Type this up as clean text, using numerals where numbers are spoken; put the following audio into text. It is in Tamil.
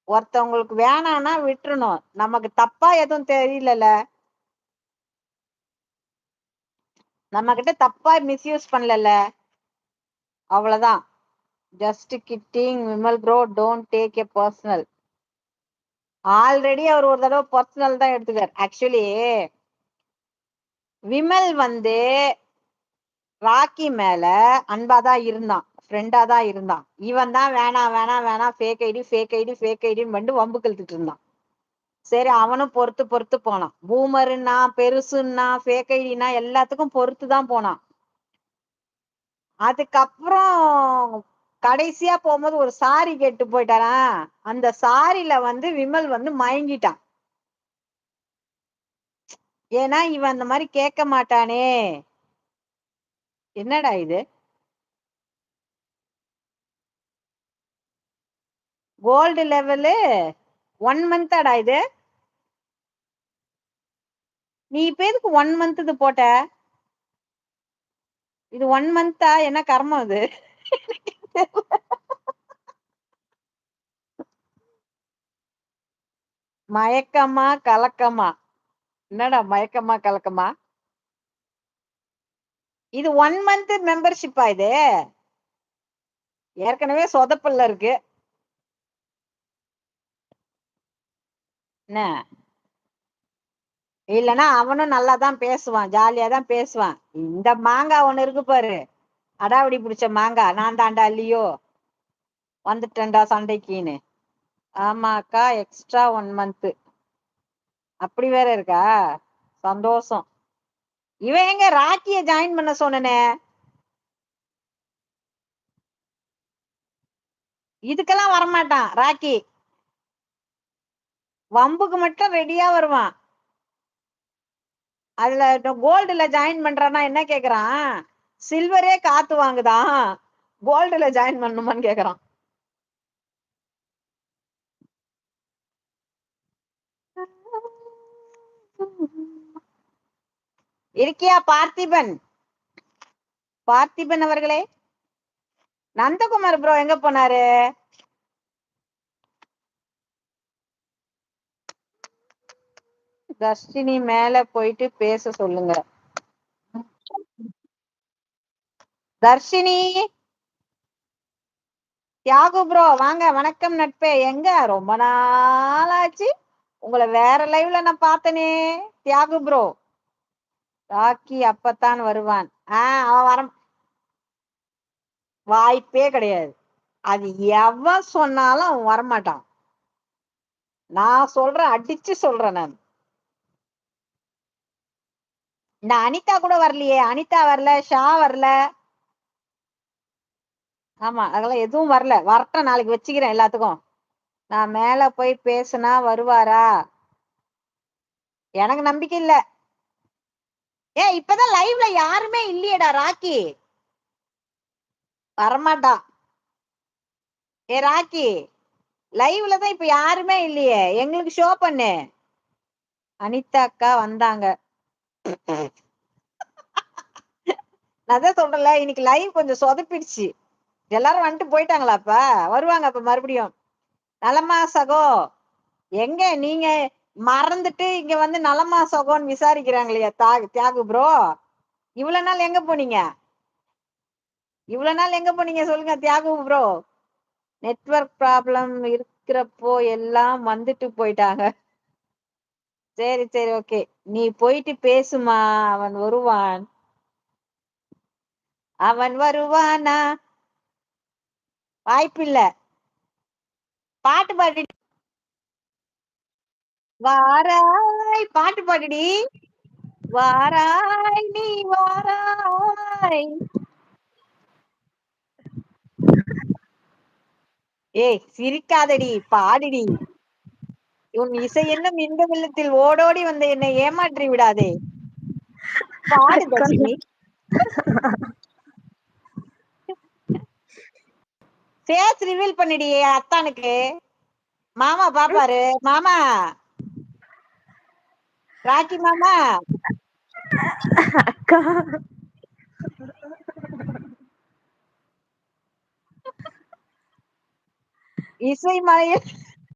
ஒருத்தவங்களுக்கு வேணாம்னா விட்டுறணும். நமக்கு தப்பா எதுவும் தெரியலல்ல. நம்ம கிட்ட தப்பா மிஸ்யூஸ் பண்ணலல்ல. அவ்வளவுதான். Just kidding Vimal bro, don't take a personal. Already அவர் ஒரு தடவை பர்சனல் தான் எடுத்துக்கார். ஆக்சுவலி விமல் வந்து ராக்கி மேல அன்பாதான் இருந்தான், ஃப்ரெண்டா தான் இருந்தான். இவன் தான் வேணாம் வேணாம் வேணாம், fake ID fake ID fake ஐடின்னு வந்து வம்பு கழுத்துட்டு இருந்தான். சரி, அவனும் பொறுத்து போனான். பூமருன்னா பெருசுன்னா ஃபேக் ஐடினா எல்லாத்துக்கும் பொறுத்து தான் போனான். அதுக்கப்புறம் கடைசியா போகும்போது ஒரு சாரி கேட்டு போயிட்டாரா, அந்த சாரில வந்து விமல் வந்து மயங்கிட்டான். ஏன்னா இவன் அந்த மாதிரி கேட்க மாட்டானே. என்னடா இது, கோல்டு லெவலு 1 மந்தாடா இது? நீ இப்ப எதுக்கு 1 மந்த் இது போட்ட? இது 1 மந்தா? என்ன கர்மம் இது? மயக்கமா கலக்கமா? என்னடா மயக்கமா கலக்கமா? இது 1 மந்த் மெம்பர்ஷிப்பா இது? ஏற்கனவே சொதப்பல்ல இருக்கு. என்ன இல்லன்னா அவனும் நல்லா தான் பேசுவான், ஜாலியா தான் பேசுவான். இந்த மாங்காய் ஒண்ணு இருக்கு பாரு, அடாவடி பிடிச்ச மாங்காய். நான் தாண்டா இல்லையோ, வந்துட்டேன்டா சண்டைக்குன்னு. ஆமாக்கா, எக்ஸ்ட்ரா 1 மந்த். அப்படி வேற இருக்கா? சந்தோஷம். இவன் எங்க ராக்கிய ஜாயின் பண்ண சொன்னனே? இதுக்கெல்லாம் வரமாட்டான் ராக்கி. வம்புக்கு மட்டும் ரெடியா வருவான். அதுல கோல்டுல ஜாயின் பண்றான்னா என்ன கேக்குறான்? சில்வரே காத்து வாங்குதான், கோல்டுல ஜாயின் பண்ணுமான்னு கேக்குறான். இருக்கியா பார்த்திபன்? பார்த்திபன் அவர்களே. நந்தகுமார் ப்ரோ எங்க போனாரு? தர்ஷினி மேல போயிட்டு பேச சொல்லுங்க. தர்ஷினி, தியாகு ப்ரோ வாங்க. வணக்கம் நட்பே. எங்க ரொம்ப நாளாச்சு, உங்களை வேற லைவ்ல நான் பார்த்தனே. தியாகு ப்ரோ, ராக்கி அப்பத்தான் வருவான். அவன் வர வாய்ப்பே கிடையாது. அது எவன் சொன்னாலும் அவன் வரமாட்டான். நான் சொல்றேன், அடிச்சு சொல்றேன். நான் இந்த அனிதா கூட வரலையே. அனிதா வரல, ஷா வரல. ஆமா, அதெல்லாம் எதுவும் வரல. வரட்டும், நாளைக்கு வச்சுக்கிறேன் எல்லாத்துக்கும். நான் மேல போய் பேசுனா வருவாரா? எனக்கு நம்பிக்கை இல்ல. இப்பதான் லைவ்ல யாருமே இல்லையேடா ராக்கி. வரமாட்டான். ராக்கி, லைவ்ல தான் இப்ப யாருமே இல்லையே, எங்களுக்கு ஷோ பண்ணு. அனிதா அக்கா வந்தாங்க. நான் தான் சொல்றேன்ல, இன்னைக்கு லைவ் கொஞ்சம் சொதப்பிடுச்சு. எல்லாரும் வந்துட்டு போயிட்டாங்களா? அப்ப வருவாங்க அப்ப மறுபடியும். நலமா சகோ, எங்க நீங்க மறந்துட்டு இங்க வந்து நலமா சகோன்னு விசாரிக்கிறாங்களே தியாகு ப்ரோ. இவ்வளவு நாள் எங்க போனீங்க? இவ்வளவு நாள் எங்க போனீங்க சொல்லுங்க தியாகு ப்ரோ. நெட்வொர்க் ப்ராப்ளம் இருக்கிறப்போ எல்லாம் வந்துட்டு போயிட்டாங்க. சரி சரி, ஓகே. நீ போயிட்டு பேசுமா, அவன் வருவான். அவன் வருவானா? வாய்ப்பில்ல. பாட்டு பாடி வாராய், பாட்டு பாடுடி. வாராய் நீ வாராய். ஏய் சிரிக்காதடி, பாடுடி. உன் இசை என்னும் இந்த வெள்ளத்தில் ஓடோடி வந்த என்னை ஏமாற்றி விடாதே. பாடு தர்ஷினி. ஃபேஸ் ரிவீல் பண்ணிடி அத்தானுக்கு. மாமா பாப்பாரு. மாமா, ராக்கி மாமா. அக்கா, இசை மலையில்